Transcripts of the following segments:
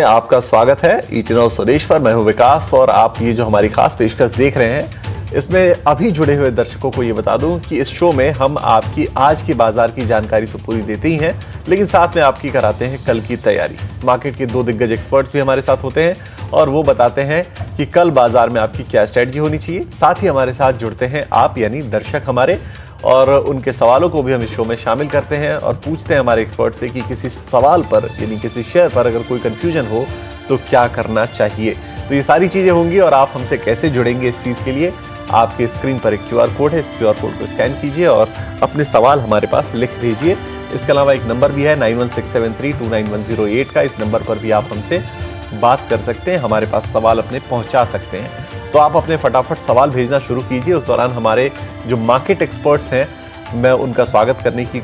आपका स्वागत है ईटी नाउ स्वदेश पर। मैं हूं विकास और आप ये जो हमारी खास पेशकश देख रहे हैं, इसमें अभी जुड़े हुए दर्शकों को ये बता दूं कि इस शो में हम आपकी आज की बाजार की जानकारी तो पूरी देते ही हैं, लेकिन साथ में आपकी कराते हैं कल की तैयारी। मार्केट के 2 दिग्गज एक्सपर्ट्स भी हमारे साथ होते हैं और वो बताते हैं कि कल बाजार में आपकी क्या स्ट्रेटजी होनी चाहिए। साथ ही हमारे साथ जुड़ते हैं आप यानी दर्शक हमारे, और उनके सवालों को भी हम इस शो में शामिल करते हैं और पूछते हैं हमारे एक्सपर्ट से कि किसी सवाल पर यानी किसी शेयर पर अगर कोई कंफ्यूजन हो तो क्या करना चाहिए। तो ये सारी चीजें होंगी और आप हमसे कैसे जुड़ेंगे इस चीज के लिए आपके स्क्रीन पर एक क्यूआर कोड है, इस क्यूआर कोड को स्कैन कीजिए और अपने सवाल हमारे पास लिख भेजिए। इसके अलावा एक नंबर भी है 9167329108 का, इस नंबर पर भी आप हमसे बात कर सकते हैं, हमारे पास सवाल अपने पहुंचा सकते हैं। तो आप अपने फटाफट सवाल भेजना शुरू कीजिए। उस दौरान हमारे जो मार्केट एक्सपर्ट्स हैं, मैं उनका स्वागत करने की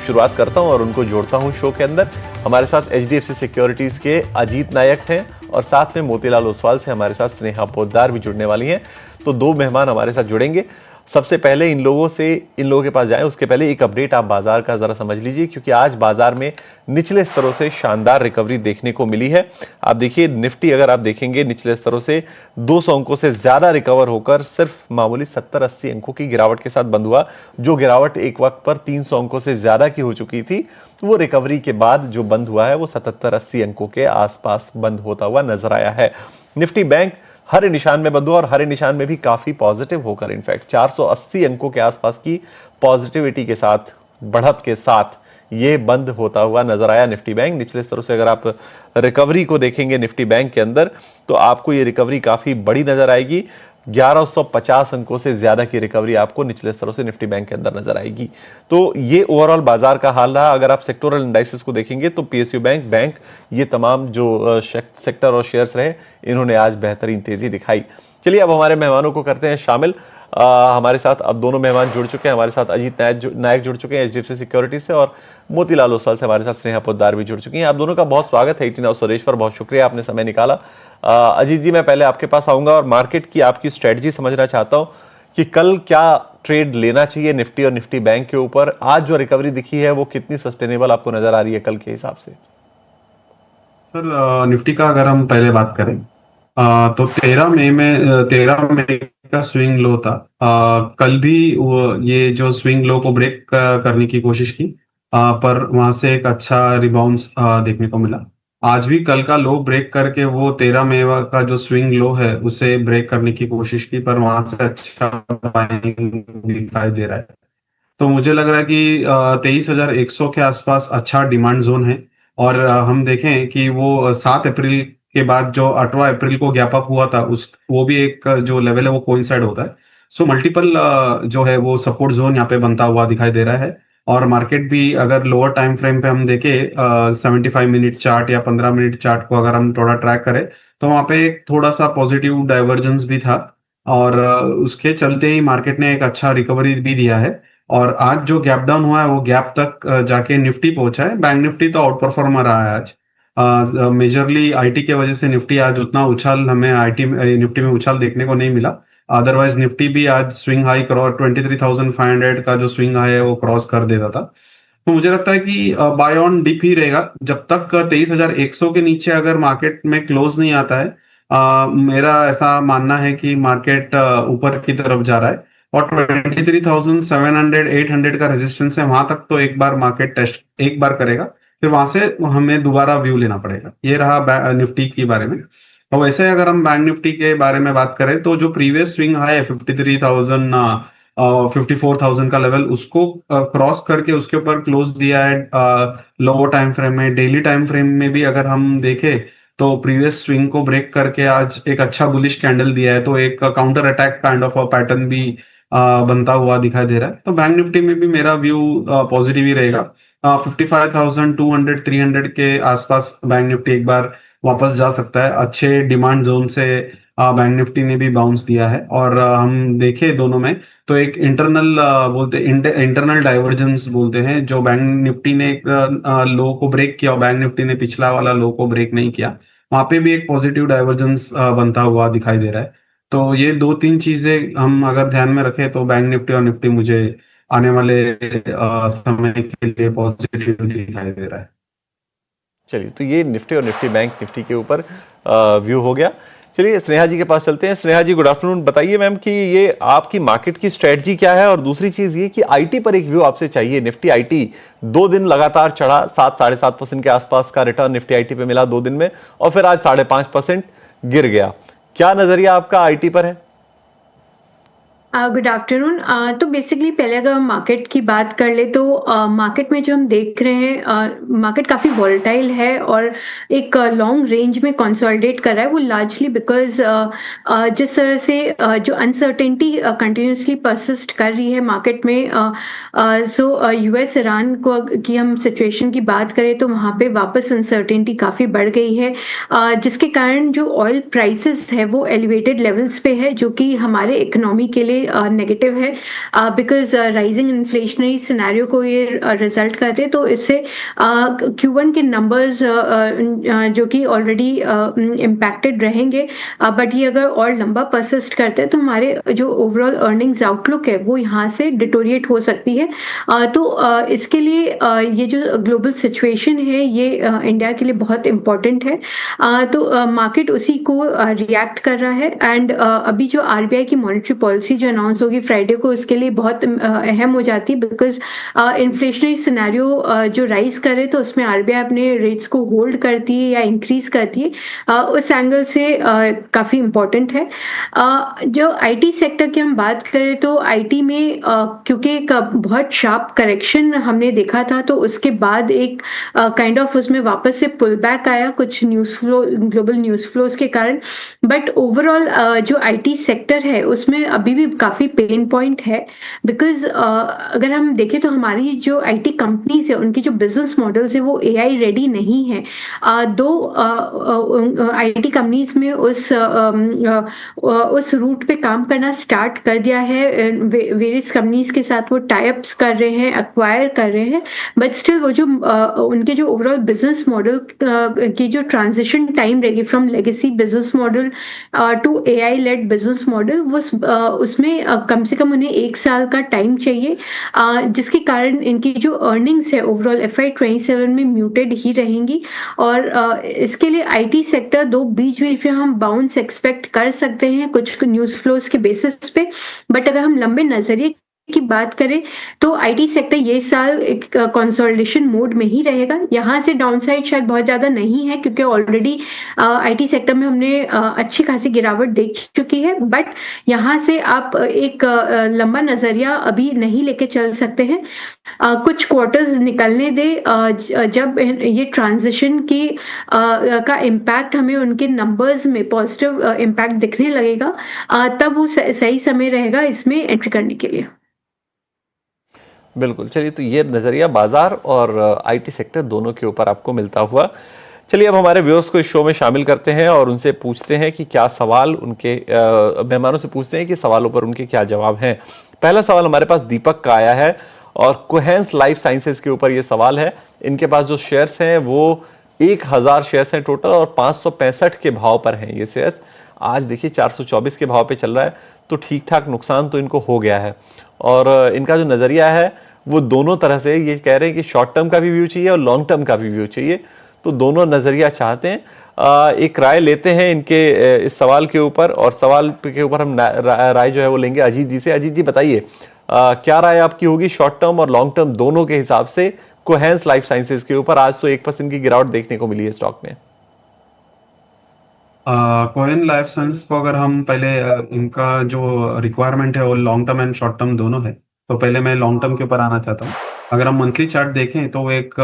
शुरुआत करता हूं और उनको जोड़ता हूं शो के अंदर। हमारे साथ एचडीएफसी सिक्योरिटीज के अजीत नायक हैं और साथ में मोतीलाल ओसवाल से हमारे साथ स्नेहा पोद्दार भी जुड़ने वाली हैं। तो 2 मेहमान हमारे साथ जुड़ेंगे। सबसे पहले इन लोगों के पास जाएं, उसके पहले एक अपडेट आप बाजार का जरा समझ लीजिए, क्योंकि आज बाजार में निचले स्तरों से शानदार रिकवरी देखने को मिली है। आप देखिए निफ्टी, अगर आप देखेंगे निचले स्तरों से 200 अंकों से ज्यादा रिकवर होकर सिर्फ मामूली 70-80 अंकों की गिरावट के साथ बंद हुआ। जो गिरावट एक वक्त पर 300 अंकों से ज्यादा की हो चुकी थी, वो रिकवरी के बाद जो बंद हुआ है वो 77-80 अंकों के आसपास बंद होता हुआ नजर आया है। निफ्टी बैंक हरे निशान में बंद हुआ और हरे निशान में भी काफी पॉजिटिव होकर, इनफैक्ट 480 अंकों के आसपास की पॉजिटिविटी के साथ, बढ़त के साथ ये बंद होता हुआ नजर आया निफ्टी बैंक। निचले स्तरों से अगर आप रिकवरी को देखेंगे निफ्टी बैंक के अंदर, तो आपको ये रिकवरी काफी बड़ी नजर आएगी। 1150 अंकों से ज्यादा की रिकवरी आपको निचले स्तरों से निफ्टी बैंक के अंदर नजर आएगी। तो ये ओवरऑल बाजार का हाल रहा। अगर आप सेक्टोरल इंडाइसेस को देखेंगे तो पीएसयू बैंक ये तमाम जो सेक्टर और शेयर्स रहे, इन्होंने आज बेहतरीन तेजी दिखाई। चलिए अब हमारे मेहमानों को करते हैं शामिल। हमारे साथ अब दोनों मेहमान जुड़ चुके हैं। हमारे साथ अजीत नायक जुड़ चुके हैं एचडीएफसी सिक्योरिटी से, और मोतीलाल ओसवाल से हमारे साथ स्नेहा पोद्दार भी जुड़ चुकी हैं। आप दोनों का बहुत स्वागत है ईटी नाउ स्वदेश पर। बहुत शुक्रिया, आपने समय निकाला। अजीत जी, मैं पहले आपके पास आऊंगा और मार्केट की आपकी स्ट्रेटजी समझना चाहता हूं कि कल क्या ट्रेड लेना चाहिए निफ्टी और निफ्टी बैंक के ऊपर। आज जो रिकवरी दिखी है वो कितनी सस्टेनेबल आपको नजर आ रही है कल के हिसाब से? सर, निफ्टी का अगर हम पहले बात करें तो 13 मई का स्विंग लो था। कल भी ये जो स्विंग लो को ब्रेक करने की कोशिश की, पर वहां से एक अच्छा रिबाउंस देखने को मिला। आज भी कल का लो ब्रेक करके वो 13 मई का जो स्विंग लो है उसे ब्रेक करने की कोशिश की, पर वहां से अच्छा बाइंग दिखाई दे रहा है। तो मुझे लग रहा है कि 23,100 के आसपास अच्छा डिमांड जोन है। और हम देखें कि वो 7 अप्रैल के बाद जो 8वां अप्रैल को गैप अप हुआ था, उस वो भी एक जो लेवल है वो कोइंसाइड होता है। सो मल्टीपल जो है वो सपोर्ट जोन यहाँ पे बनता हुआ दिखाई दे रहा है। और मार्केट भी अगर लोअर टाइम फ्रेम पे हम देखें, 75 मिनट चार्ट या 15 मिनट चार्ट को अगर हम थोड़ा ट्रैक करें, तो वहाँ पे एक थोड़ा सा पॉजिटिव डाइवर्जेंस भी था। और उसके चलते ही मार्केट ने एक अच्छा रिकवरी भी दिया है। और आज जो गैप डाउन हुआ है वो गैप तक जाके निफ्टी पहुंचा है। बैंक निफ्टी तो आउट परफॉर्मर रहा है आज। मेजरली आईटी के वजह से निफ्टी आज उतना उछाल हमें आईटी निफ्टी में उछाल देखने को नहीं मिला। अदरवाइज निफ्टी भी आज स्विंग हाई क्रॉस 23,500 का जो स्विंग हाई है वो क्रॉस कर देता था। तो मुझे लगता है कि बाय ऑन डिप ही रहेगा जब तक 23,100 के नीचे अगर मार्केट में क्लोज नहीं आता है। मेरा ऐसा मानना है कि मार्केट ऊपर की तरफ जा रहा है। और 23,700 800 का रेजिस्टेंस है, वहां तक तो एक बार मार्केट टेस्ट एक बार करेगा, फिर वहां से हमें दोबारा व्यू लेना पड़ेगा। ये रहा निफ्टी के बारे में। और वैसे अगर हम बैंक निफ्टी के बारे में बात करें तो जो प्रीवियस स्विंग हाई है 53,000 54,000 का लेवल, उसको क्रॉस करके उसके ऊपर क्लोज दिया है लोअर टाइम फ्रेम में। डेली टाइम फ्रेम में भी अगर हम देखें तो प्रीवियस स्विंग को ब्रेक करके आज एक अच्छा बुलिश कैंडल दिया है। तो एक counter attack kind of a pattern भी बनता हुआ दिखाई दे रहा है। तो बैंक निफ्टी में भी मेरा व्यू पॉजिटिव ही रहेगा। 55,200 300 के आसपास बैंक निफ्टी एक बार वापस जा सकता है। अच्छे डिमांड जोन से बैंक निफ्टी ने भी बाउंस दिया है। और हम देखें दोनों में, तो एक इंटरनल बोलते इंटरनल डाइवर्जेंस बोलते हैं, जो बैंक निफ्टी ने एक लो को ब्रेक किया और बैंक निफ्टी ने पिछला वाला लो को ब्रेक नहीं किया। वहां पे भी एक पॉजिटिव डाइवर्जेंस बनता हुआ दिखाई दे रहा है। तो ये दो तीन चीजें हम अगर ध्यान में रखें तो बैंक निफ्टी और निफ्टी मुझे आने वाले समय के लिए पॉजिटिव दिखाई दे रहा है। चलिए, तो ये निफ्टी और निफ्टी बैंक निफ्टी के ऊपर व्यू हो गया। चलिए स्नेहा जी के पास चलते हैं। स्नेहा जी, गुड आफ्टरनून। बताइए मैम कि ये आपकी मार्केट की स्ट्रेटजी क्या है, और दूसरी चीज ये कि आईटी पर एक व्यू आपसे चाहिए। निफ्टी आईटी 2 दिन लगातार चढ़ा, 7-7.5% के आसपास का रिटर्न निफ्टी आईटी पे मिला 2 दिन में, और फिर आज 5.5% गिर गया। क्या नजरिया आपका आईटी पर है? Good afternoon. तो बेसिकली पहले अगर हम मार्केट की बात कर ले तो मार्केट में जो हम देख रहे हैं, मार्केट काफ़ी वॉलेटाइल है और एक लॉन्ग रेंज में कंसोलिडेट कर रहा है। वो लार्जली बिकॉज जिस तरह से जो अनसर्टेनिटी कंटिन्यूसली परसिस्ट कर रही है मार्केट में, सो यूएस ईरान को की हम सिचुएशन की बात करें तो वहाँ पे वापस अनसर्टेनिटी काफ़ी बढ़ गई है, जिसके कारण जो ऑयल प्राइसेस है वो एलिवेटेड लेवल्स पे है, जो कि हमारे इकोनॉमी के लिए नेगेटिव है, बिकॉज राइजिंग इन्फ्लेशनरी सिनेरियो को ये रिजल्ट करते, तो इससे Q1 के नंबर्स जो कि ऑलरेडी इम्पैक्टेड रहेंगे, बट ये अगर और लंबा परसिस्ट करते हैं तो हमारे जो ओवरऑल अर्निंग्स आउटलुक है वो यहाँ से डिटोरिएट हो सकती है। तो इसके लिए ये जो ग्लोबल सिचुएशन है ये इंडिया के लिए बहुत इम्पोर्टेंट है। तो मार्केट उसी को रिएक्ट कर रहा है, एंड अभी जो आरबीआई की मॉनेटरी पॉलिसी जो अनाउंस होगी फ्राइडे को, उसके लिए बहुत अहम हो जाती है, बिकॉज इन्फ्लेशनरी सिनेरियो जो राइज करे तो उसमें आरबीआई अपने रेट्स को होल्ड करती है या इंक्रीज करती है, उस एंगल से काफ़ी इम्पोर्टेंट है। जो आईटी सेक्टर की हम बात करें तो आईटी में क्योंकि एक बहुत शार्प करेक्शन हमने देखा था, तो उसके बाद एक काइंड ऑफ उसमें वापस से पुल बैक आया कुछ news flow, global news flows के कारण, बट ओवरऑल जो आईटी सेक्टर है उसमें अभी भी काफ़ी पेन पॉइंट है, बिकॉज अगर हम देखें तो हमारी जो आईटी कंपनीज है उनकी जो बिजनेस मॉडल्स है वो एआई रेडी नहीं है। दो आईटी कंपनीज में उस रूट पे काम करना स्टार्ट कर दिया है, वेरियस कंपनीज के साथ वो टाइप्स कर रहे हैं, एक्वायर कर रहे हैं, बट स्टिल वो जो उनके जो ओवरऑल बिजनेस मॉडल की जो ट्रांजिशन टाइम रहेगी from legacy business model to AI led business model, वो उसमें कम से कम उन्हें 1 साल का टाइम चाहिए, जिसके कारण इनकी जो अर्निंग्स है ओवरऑल FY27 में म्यूटेड ही रहेंगी, और इसके लिए आईटी सेक्टर दो बीच बीच में हम बाउंस एक्सपेक्ट कर सकते हैं कुछ न्यूज़ फ्लोज के बेसिस पे, बट अगर हम लंबे नजरिए की बात करें तो आईटी सेक्टर ये साल एक कंसोलिडेशन मोड में ही रहेगा। यहाँ से डाउनसाइड शायद बहुत ज़्यादा नहीं है, क्योंकि ऑलरेडी आईटी सेक्टर में हमने अच्छी खासी गिरावट देख चुकी है, बट यहाँ से आप एक लंबा नज़रिया अभी नहीं लेके चल सकते हैं। कुछ क्वार्टर्स निकलने दे, जब ये ट्रांजिशन की का इम्पैक्ट हमें उनके नंबर्स में पॉजिटिव इम्पैक्ट दिखने लगेगा, तब वो सही समय रहेगा इसमें एंट्री करने के लिए। बिल्कुल। चलिए, तो ये नजरिया बाजार और आईटी सेक्टर दोनों के ऊपर आपको मिलता हुआ। चलिए, अब हमारे व्यूअर्स को इस शो में शामिल करते हैं और उनसे पूछते हैं कि क्या सवाल उनके मेहमानों से पूछते हैं कि सवालों पर उनके क्या जवाब हैं। पहला सवाल हमारे पास दीपक का आया है और कोहेंस लाइफ साइंसेज के ऊपर ये सवाल है। इनके पास जो शेयर्स हैं वो 1000 शेयर्स हैं टोटल, और 565 के भाव पर हैं ये शेयर्स। आज देखिए 424 के भाव पे चल रहा है, तो ठीक ठाक नुकसान तो इनको हो गया है। और इनका जो नजरिया है वो दोनों तरह से ये कह रहे हैं कि शॉर्ट टर्म का भी व्यू चाहिए और लॉन्ग टर्म का भी व्यू चाहिए, तो दोनों नजरिया चाहते हैं। एक राय लेते हैं इनके इस सवाल के ऊपर, और सवाल के ऊपर हम राय जो है वो लेंगे अजीत जी से। अजीत जी, बताइए क्या राय आपकी होगी शॉर्ट टर्म और लॉन्ग टर्म दोनों के हिसाब से कोहेंस लाइफ साइंसेज के ऊपर? आज तो 1% की गिरावट देखने को मिली है स्टॉक में। कोहेन लाइफ साइंस को अगर हम पहले इनका जो रिक्वायरमेंट है वो long term and short term दोनों है, तो पहले मैं लॉन्ग टर्म के ऊपर आना चाहता हूँ। अगर हम मंथली चार्ट देखें तो एक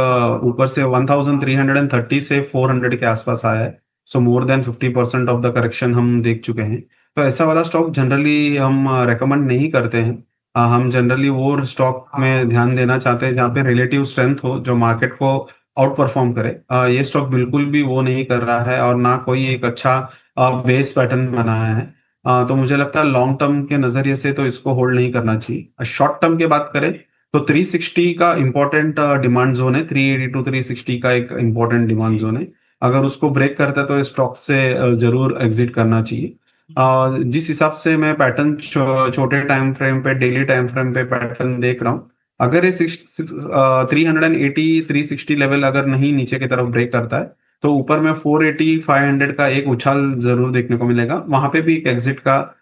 ऊपर से 1330 से 400 के आसपास आया है, so more than 50% off the correction हम देख चुके हैं। तो ऐसा वाला स्टॉक जनरली हम रेकमेंड नहीं करते हैं। हम जनरली वो स्टॉक में ध्यान देना चाहते हैं जहाँ पे रिलेटिव स्ट्रेंथ हो, जो मार्केट को आउट परफॉर्म करे। ये स्टॉक बिल्कुल भी वो नहीं कर रहा है और ना कोई एक अच्छा बेस पैटर्न बनाया है। तो मुझे लगता है लॉन्ग टर्म के नजरिए से तो इसको होल्ड नहीं करना चाहिए। शॉर्ट टर्म की बात करें तो 360 का इंपॉर्टेंट डिमांड जोन है, 380 टू 360 का एक इंपॉर्टेंट डिमांड जोन है। अगर उसको ब्रेक करता है तो स्टॉक से जरूर एग्जिट करना चाहिए। जिस हिसाब से मैं पैटर्न छोटे टाइम फ्रेम पे, डेली टाइम फ्रेम पे पैटर्न देख रहा हूँ, अगर ये 380 360 लेवल अगर नहीं नीचे की तरफ ब्रेक करता है तो ऊपर में 480 500 का एक उछाल जरूर देखने को मिलेगा। वहां पे भी एक एग्जिट का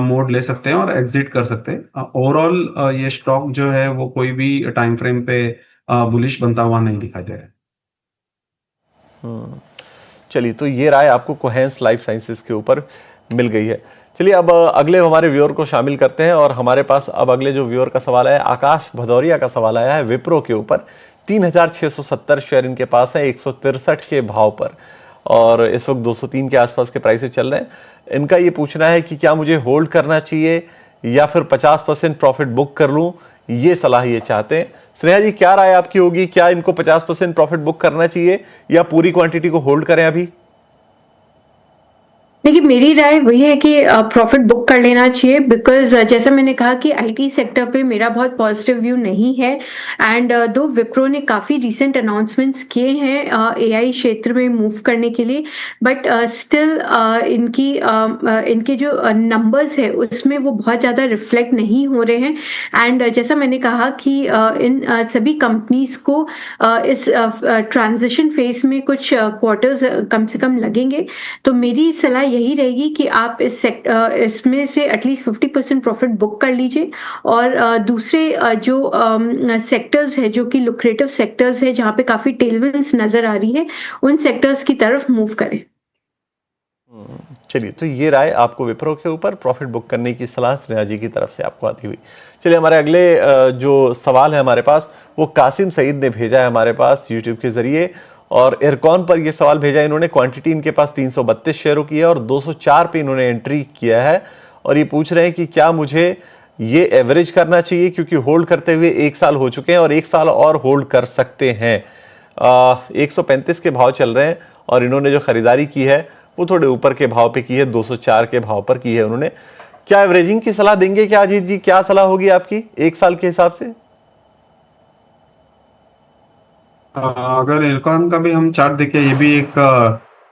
मोड ले सकते हैं और एग्जिट कर सकते हैं। ओवरऑल ये स्टॉक जो है वो कोई भी टाइम फ्रेम पे बुलिश बनता हुआ नहीं दिखाई दे रहा है। चलिए, तो ये राय आपको कोहेंस लाइफ साइंसेज के ऊपर मिल गई है। चलिए, अब अगले हमारे व्यूअर को शामिल करते हैं और हमारे पास अब अगले जो व्यूअर का सवाल है, आकाश भदौरिया का सवाल आया है विप्रो के ऊपर। 3670 शेयर इनके पास है 163 के भाव पर, और इस वक्त 203 के आसपास के प्राइसेस चल रहे हैं। इनका ये पूछना है कि क्या मुझे होल्ड करना चाहिए या फिर 50% प्रॉफिट बुक कर लूं, ये सलाह ये चाहते हैं। स्नेहा जी, क्या राय आपकी होगी? क्या इनको 50% प्रॉफिट बुक करना चाहिए या पूरी क्वांटिटी को होल्ड करें अभी? देखिए, मेरी राय वही है कि प्रॉफिट बुक कर लेना चाहिए, बिकॉज़ जैसा मैंने कहा कि आईटी सेक्टर पे मेरा बहुत पॉजिटिव व्यू नहीं है। एंड दो विप्रो ने काफ़ी रीसेंट अनाउंसमेंट्स किए हैं एआई क्षेत्र में मूव करने के लिए, बट स्टिल इनके जो नंबर्स है उसमें वो बहुत ज़्यादा रिफ्लेक्ट नहीं हो रहे हैं। एंड जैसा मैंने कहा कि इन सभी कंपनीज को इस ट्रांजिशन फेज में कुछ क्वार्टर्स कम से कम लगेंगे। तो मेरी सलाह यही रहेगी कि आप इसमें से एटलीस्ट 50% प्रॉफिट बुक कर लीजिए, और दूसरे जो सेक्टर्स है जो कि लुक्रेटिव सेक्टर्स है जहाँ पे काफ़ी टेलविंड्स नज़र आ रही है, उन सेक्टर्स की तरफ मूव करें। चलिए, तो ये राय आपको विप्रो के ऊपर प्रॉफिट बुक करने की सलाह स्नेहा जी की तरफ से आपको आती हुई। चलिए, हमारे अगले जो सवाल है हमारे पास, वो कासिम सईद ने भेजा है हमारे पास यूट्यूब के जरिए, और एयरकॉन पर ये सवाल भेजा है इन्होंने। क्वांटिटी इनके पास 332 शेयरों की है और 204 पे इन्होंने एंट्री किया है, और ये पूछ रहे हैं कि क्या मुझे ये एवरेज करना चाहिए, क्योंकि होल्ड करते हुए 1 साल हो चुके हैं और 1 साल और होल्ड कर सकते हैं। 135 के भाव चल रहे हैं और इन्होंने जो खरीदारी की है वो थोड़े ऊपर के भाव पे की है, 204 के भाव पर की है उन्होंने। क्या एवरेजिंग की सलाह देंगे क्या अजीत जी? क्या सलाह होगी आपकी 1 साल के हिसाब से? अगर इरकॉन का भी हम चार्ट देखें, ये भी एक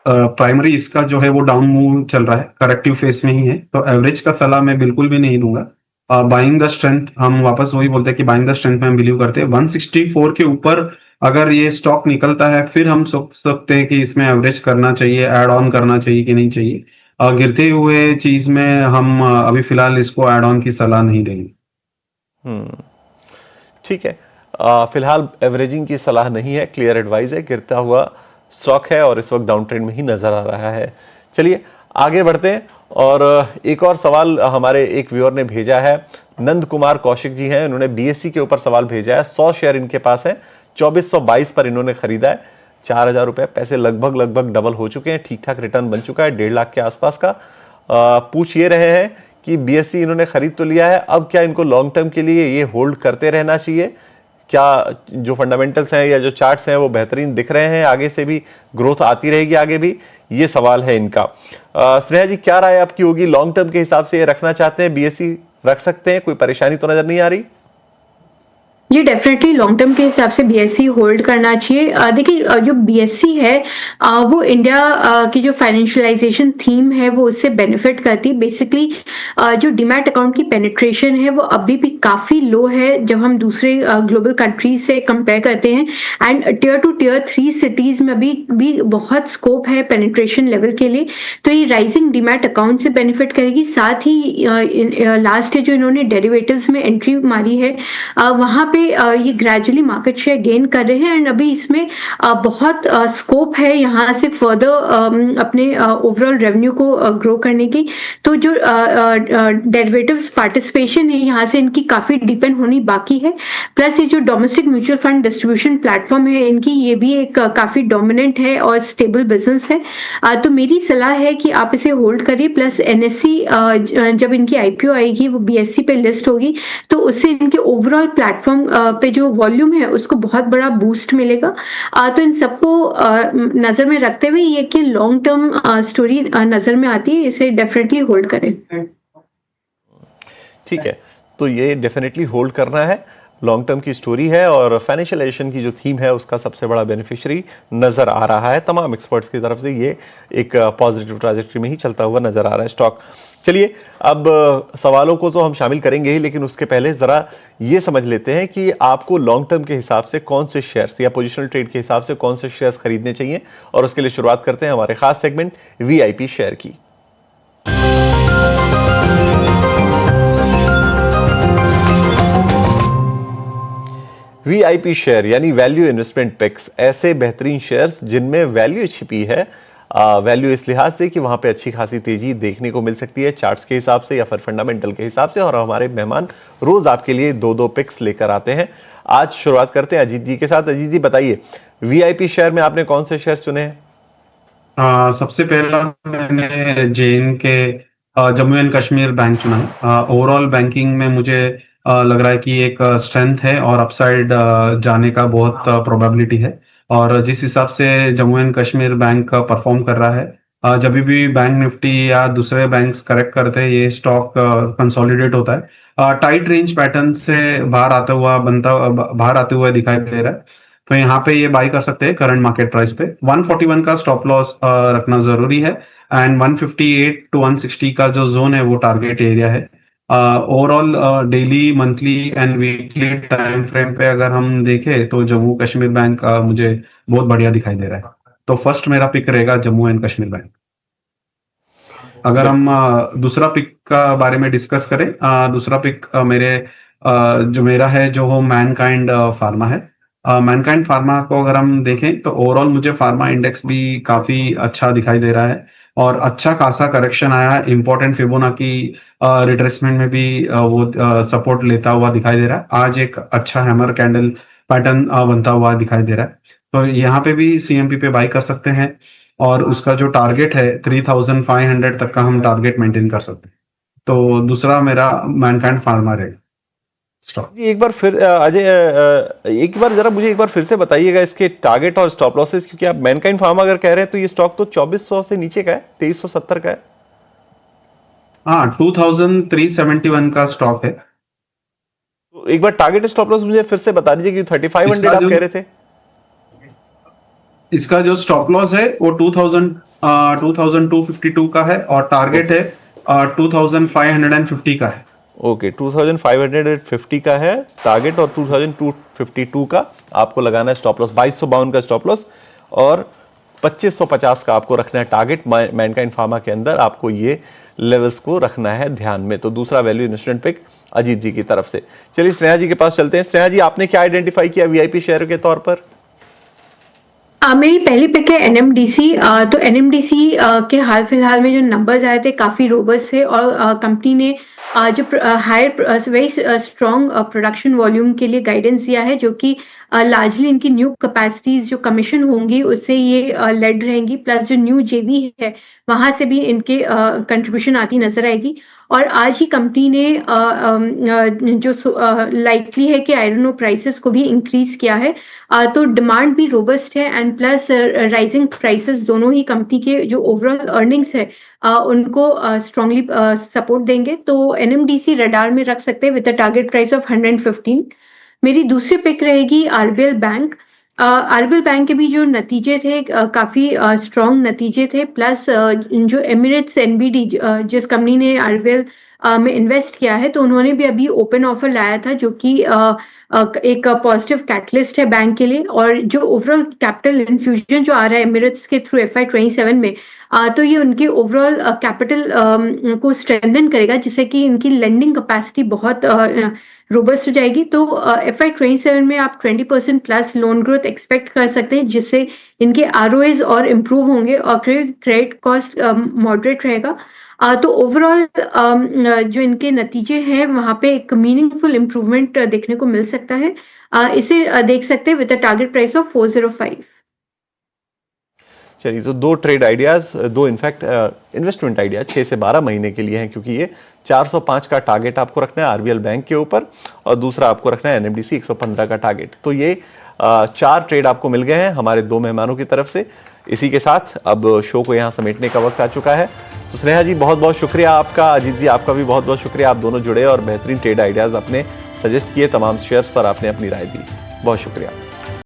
प्राइमरी इसका जो है वो डाउन मूव चल रहा है, करेक्टिव फेस में ही है, तो एवरेज का सलाह मैं बिल्कुल भी नहीं दूंगा। बाइंग द स्ट्रेंथ, हम वापस वही बोलते हैं कि बाइंग द स्ट्रेंथ में हम बिलीव करते हैं। 164 के ऊपर अगर ये स्टॉक निकलता है फिर हम सोच सकते हैं कि इसमें एवरेज करना चाहिए, ऐड ऑन करना चाहिए कि नहीं चाहिए। गिरते हुए चीज में हम अभी फिलहाल इसको ऐड ऑन की सलाह नहीं देंगे। ठीक है, फिलहाल एवरेजिंग की सलाह नहीं है, क्लियर एडवाइस है। गिरता हुआ स्टॉक है और इस वक्त डाउन ट्रेंड में ही नजर आ रहा है। चलिए, आगे बढ़ते हैं, और एक और सवाल हमारे एक व्यूअर ने भेजा है। नंद कुमार कौशिक जी हैं, उन्होंने बीएससी के ऊपर सवाल भेजा है। 100 शेयर इनके पास है, 2422 पर इन्होंने खरीदा है। 4000 रुपए, पैसे लगभग डबल हो चुके हैं, ठीक ठाक रिटर्न बन चुका है 1.5 लाख के आसपास का। पूछ ये रहे हैं कि बीएससी इन्होंने खरीद तो लिया है, अब क्या इनको लॉन्ग टर्म के लिए ये होल्ड करते रहना चाहिए? क्या जो फंडामेंटल्स हैं या जो चार्ट्स हैं वो बेहतरीन दिख रहे हैं, आगे से भी ग्रोथ आती रहेगी आगे भी? ये सवाल है इनका। स्नेहा जी, क्या राय आपकी होगी? लॉन्ग टर्म के हिसाब से ये रखना चाहते हैं, बीएससी रख सकते हैं? कोई परेशानी तो नजर नहीं आ रही? जी, डेफिनेटली लॉन्ग टर्म के हिसाब से बीएससी होल्ड करना चाहिए। देखिए, जो बीएससी है वो इंडिया की जो फाइनेंशियलाइजेशन थीम है वो उससे बेनिफिट करती है। बेसिकली जो डीमैट अकाउंट की पेनिट्रेशन है वो अभी भी काफ़ी लो है जब हम दूसरे ग्लोबल कंट्रीज से कंपेयर करते हैं। एंड टियर 2 टियर 3 सिटीज़ में अभी भी बहुत स्कोप है पेनिट्रेशन लेवल के लिए। तो ये राइजिंग डीमैट अकाउंट से बेनिफिट करेगी। साथ ही लास्ट ईयर जो इन्होंने डेरिवेटिव्स में एंट्री मारी है वहाँ पे ये ग्रेजुअली मार्केट शेयर गेन कर रहे हैं, एंड अभी इसमें बहुत स्कोप है यहाँ से फर्दर अपने ओवरऑल रेवेन्यू को ग्रो करने की। तो जो डेरिवेटिव्स पार्टिसिपेशन है यहाँ से इनकी काफ़ी डिपेंड होनी बाकी है। प्लस ये जो domestic mutual fund distribution platform है इनकी, ये भी एक काफ़ी डोमिनेंट है और स्टेबल बिजनेस है। तो मेरी सलाह है कि आप इसे होल्ड करिए। प्लस एनएससी जब इनकी आईपीओ आएगी वो बीएससी पे लिस्ट होगी, तो उससे इनके ओवरऑल प्लेटफॉर्म पे जो वॉल्यूम है उसको बहुत बड़ा बूस्ट मिलेगा। तो इन सबको नज़र में रखते हुए ये कि लॉन्ग टर्म स्टोरी नज़र में आती है, इसे डेफिनेटली होल्ड करें। ठीक है, तो ये डेफिनेटली होल्ड करना है। लॉन्ग टर्म की स्टोरी है और फाइनेंशियलाइजेशन की जो थीम है उसका सबसे बड़ा बेनिफिशियरी नजर आ रहा है तमाम एक्सपर्ट्स की तरफ से। ये एक पॉजिटिव ट्रैजेक्टरी में ही चलता हुआ नजर आ रहा है स्टॉक। चलिए अब सवालों को तो हम शामिल करेंगे ही, लेकिन उसके पहले जरा ये समझ लेते हैं कि आपको लॉन्ग टर्म के हिसाब से कौन से शेयर्स या पोजिशनल ट्रेड के हिसाब से कौन से शेयर्स खरीदने चाहिए। और उसके लिए शुरुआत करते हैं हमारे खास सेगमेंट वीआईपी शेयर की। वीआईपी शेयर यानी वैल्यू इन्वेस्टमेंट पिक्स, ऐसे बेहतरीन शेयर्स जिनमें वैल्यू छिपी है। वैल्यू इस लिहाज से कि वहां पे अच्छी खासी तेजी देखने को मिल सकती है चार्ट्स के हिसाब से या फिर फंडामेंटल के हिसाब से। और हमारे मेहमान रोज आपके लिए दो दो पिक्स लेकर आते हैं। आज शुरुआत करते हैं अजीत जी के साथ। अजीत जी बताइए, वीआईपी शेयर में आपने कौन से शेयर चुने हैं? सबसे पहला मैंने जेएन के जम्मू एंड कश्मीर बैंक चुना है। ओवरऑल बैंकिंग में मुझे लग रहा है कि एक स्ट्रेंथ है और अपसाइड जाने का बहुत प्रोबेबिलिटी है। और जिस हिसाब से Jammu and Kashmir bank perform कर रहा है, जब भी बैंक निफ्टी या दूसरे बैंक्स करेक्ट करते हैं, ये स्टॉक कंसोलिडेट होता है, टाइट रेंज पैटर्न से बाहर आते हुए दिखाई दे रहा है। तो यहाँ पे ये बाई कर सकते हैं करंट मार्केट प्राइस पे। 141 का स्टॉप लॉस रखना जरूरी है एंड 158 टू 160 का जो जोन है वो टारगेट एरिया है। Overall daily, monthly and weekly time frame पे अगर हम देखें तो जम्मू कश्मीर बैंक मुझे बहुत बढ़िया दिखाई दे रहा है। तो फर्स्ट मेरा पिक रहेगा जम्मू एंड कश्मीर बैंक। अगर हम दूसरा पिक का बारे में डिस्कस करें, दूसरा पिक जो मेरा है जो हो मैनकाइंड फार्मा है। मैनकाइंड फार्मा को अगर हम देखें तो ओवरऑल मुझे फार्मा इंडेक्स भी काफी अच्छा दिखाई दे रहा है और अच्छा खासा करेक्शन आया है। इंपॉर्टेंट फिबोनाची रिट्रेसमेंट में भी वो सपोर्ट लेता हुआ दिखाई दे रहा है। आज एक अच्छा हैमर कैंडल पैटर्न बनता हुआ दिखाई दे रहा है। तो यहाँ पे भी सीएमपी पे बाई कर सकते हैं और उसका जो टारगेट है 3500 तक का हम टारगेट मेंटेन कर सकते हैं। तो दूसरा मेरा मैनकाइंड फार्मा रहेगा स्टॉक। जी एक बार फिर अजय, एक बार जरा मुझे एक बार फिर से बताइएगा इसके टारगेट और स्टॉप लॉसेस, क्योंकि आप मैनकाइंड फार्मा अगर कह रहे हैं तो ये स्टॉक तो 2400 से नीचे का है, 2370 का है। हाँ, 2371 का स्टॉक है। तो एक बार टारगेट स्टॉप लॉस मुझे फिर से बता दीजिए कि 3500 इसका आप जो कह रहे थे। इसका जो स्टॉप लॉस है वो 2252 का है और टारगेट है 2550 का है। ओके, 2550 का है टारगेट और 2252 का आपको लगाना है स्टॉप लॉस, 2252 का स्टॉप लॉस और 2550 का आपको रखना है टारगेट। मैनकाइंड फार्मा के अंदर आपको ये लेवल्स को रखना है ध्यान में। तो दूसरा वैल्यू इन्वेस्टमेंट पिक अजीत जी की तरफ से। चलिए स्नेहा जी के पास चलते हैं। स्नेहा जी, आपने क्या आइडेंटिफाई किया वीआईपी शेयर के तौर पर? मेरी पहली पिक है एनएमडीसी। तो एनएमडीसी के हाल फिलहाल में जो नंबर्स आए थे काफ़ी रोबस्ट थे और कंपनी ने जो higher very strong production volume के लिए गाइडेंस दिया है, जो कि लार्जली इनकी न्यू कैपेसिटीज जो कमीशन होंगी उससे ये लेड रहेंगी, प्लस जो न्यू जेवी है वहां से भी इनके कंट्रीब्यूशन आती नजर आएगी। और आज ही कंपनी ने जो लाइकली है कि आयरन ओर प्राइसेस को भी इंक्रीज किया है। तो डिमांड भी रोबस्ट है एंड प्लस राइजिंग प्राइसेस दोनों ही कंपनी के जो ओवरऑल अर्निंग्स है उनको स्ट्रांगली सपोर्ट देंगे। तो एनएमडीसी रडार में रख सकते हैं with a target price of 115। मेरी दूसरी पिक रहेगी आरबीएल बैंक। आरबीएल बैंक के भी जो नतीजे थे काफी स्ट्रॉन्ग नतीजे थे, प्लस जो एमिरेट्स एनबीडी जिस कंपनी ने आरबीएल में इन्वेस्ट किया है तो उन्होंने भी अभी ओपन ऑफर लाया था, जो कि एक पॉजिटिव कैटलिस्ट है बैंक के लिए। और जो ओवरऑल कैपिटल इन्फ्यूजन जो आ रहा है एमिरेट्स के थ्रू FY27 में, तो ये उनके ओवरऑल कैपिटल को स्ट्रेंथन करेगा, जिससे कि इनकी लेंडिंग कैपेसिटी बहुत रोबस्ट हो जाएगी। तो FY27 में आप 20% प्लस लोन ग्रोथ एक्सपेक्ट कर सकते हैं, जिससे इनके ROAs और इम्प्रूव होंगे और क्रेडिट कॉस्ट मॉडरेट रहेगा। तो ओवरऑल जो इनके नतीजे हैं वहां पे एक मीनिंगफुल इम्प्रूवमेंट देखने को मिल सकता है। इसे देख सकते हैं with a target price of 405। चलिए, तो दो ट्रेड आइडियाज, दो इनफैक्ट इन्वेस्टमेंट आइडिया 6 से 12 महीने के लिए हैं, क्योंकि ये 405 का टारगेट आपको रखना है आरबीएल बैंक के ऊपर, और दूसरा आपको रखना है एनएमडीसी 115 का टारगेट। तो ये 4 ट्रेड आपको मिल गए हैं हमारे 2 मेहमानों की तरफ से। इसी के साथ अब शो को यहाँ समेटने का वक्त आ चुका है। तो स्नेहा जी बहुत बहुत शुक्रिया आपका, अजीत जी आपका भी बहुत बहुत शुक्रिया, आप दोनों जुड़े और बेहतरीन ट्रेड आइडियाज आपने सजेस्ट किए, तमाम शेयर्स पर आपने अपनी राय दी, बहुत शुक्रिया।